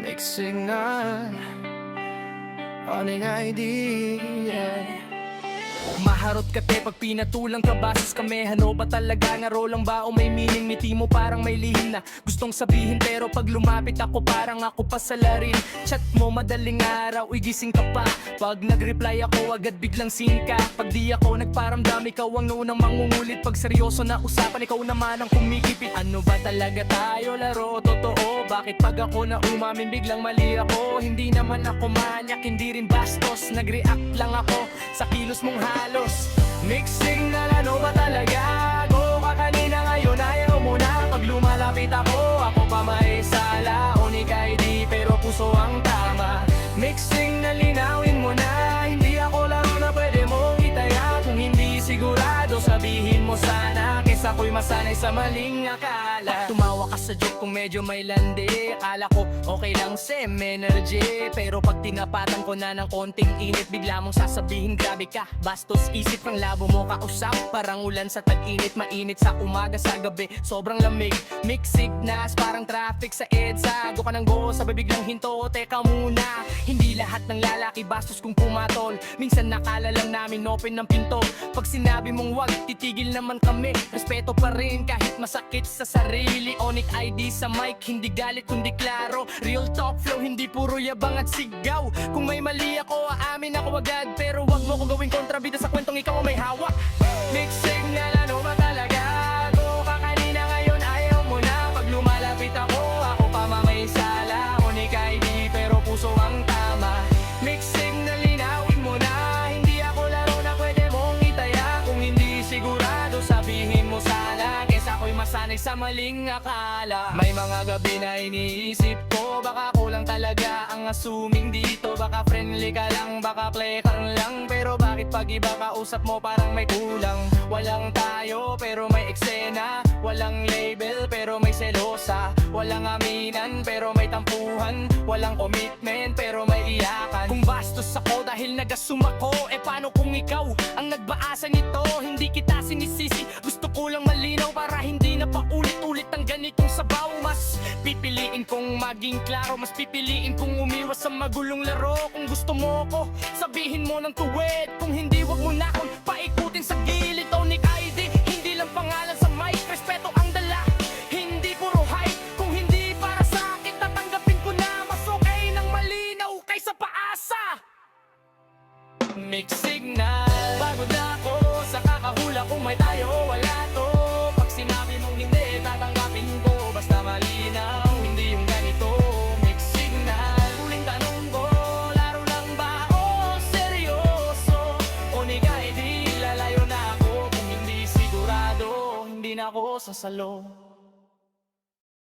Mixing na Onyx ID. Maharot ka te pag pinatulang ka basis kami. Ano ba talaga nga rolang ba o may meaning? Miti mo parang may lihim na gustong sabihin, pero pag lumapit ako parang ako pa sa larin. Chat mo madaling araw, igising ka pa. Pag nag-reply ako agad biglang scene ka. Pag di ako nagparamdam, ikaw ang unang mangungulit. Pag seryoso na usapan, ikaw naman ang kumikipit. Ano ba talaga tayo, laro totoo? Bakit pag ako na umamin biglang mali ako? Hindi naman ako manyak, hindi rin bastos. Nag-react lang ako sa kilos mong halos. Mixing na ano ba talaga? Go ka kanina, ngayon ayaw mo na. Pag lumalapit ako pa may sala. Onyx ID pero puso ang tama. Mixing na linawin mo na, hindi ako laro na pwede mong itaya. Kung hindi sigurado sabihin mo sana, kesa ako'y masanay sa maling akala. Tumawa ka sa joke kung medyo may landi. Akala ko okay lang same energy, pero pag tinapatan ko na ng konting init, bigla mong sasabihin grabe ka bastos. Isip ng labo mo kausap, parang ulan sa tag-init. Mainit sa umaga, sa gabi sobrang lamig. Mixed signals parang traffic sa EDSA. Go ka ng go, sabay biglang hinto, teka muna. Hindi lahat ng lalaki bastos kung pumatol. Minsan nakala lang namin open ng pinto. Pag sinabi mong wag, titigil naman kami. Respeto pa rin kahit masakit sa sarili. Onyx ID sa mic, hindi galit kundi klaro. Real talk flow, hindi puro yabang at sigaw. Kung may mali ako, aamin ako agad. Pero wag mo ko gawing kontrabida sa kwentong ikaw ang may hawak. Mixed signal, ano ba talaga? Go ka kanina, ngayon ayaw mo na. Pag lumalapit ako pa may sala. Onyx ID pero puso ang tama. Mixed signal, linawin mo na, hindi ako laro na pwede mong itaya. Kung hindi sigurado sabihin mo sana, kesa ako'y masanay sa maling akala. May mga gabi na iniisip ko, baka kulang talaga ang assuming dito. Baka friendly ka lang, baka play ka lang, pero bakit pag iba kausap mo parang may kulang? Walang tayo pero may eksena, walang label pero may selosa, walang aminan pero may tampuhan, walang commitment pero may iyakan. Kung bastos ako dahil nag-assume ako, paano kung ikaw ang nagbaasa nito? Hindi kita sinisisi, gusto ko lang malinaw para hindi na paulit-ulit ang ganitong sabaw. Mas pipiliin kong maging klaro, mas pipiliin kong umiwas sa magulong laro. Kung gusto mo ko, sabihin mo ng tuwid. Kung hindi, wag mo na akong paikutin sa gilid. Onyx ID, hindi lang pangalan sa mic, respeto ang dala, hindi puro hype. Kung hindi para sa akin, tatanggapin ko na. Mas okay nang malinaw kaysa paasa. Mixed signal, pagod na ako sa kakahula. Kung may tayo, wala to. Pag sinabi mong hindi, tatanggapin ko. Basta malinaw, hindi yung ganito. Mixed signal, huling tanong ko, laro lang ba o seryoso? Onyx ID, lalayo na ako. Kung hindi sigurado, hindi na ako sasalo.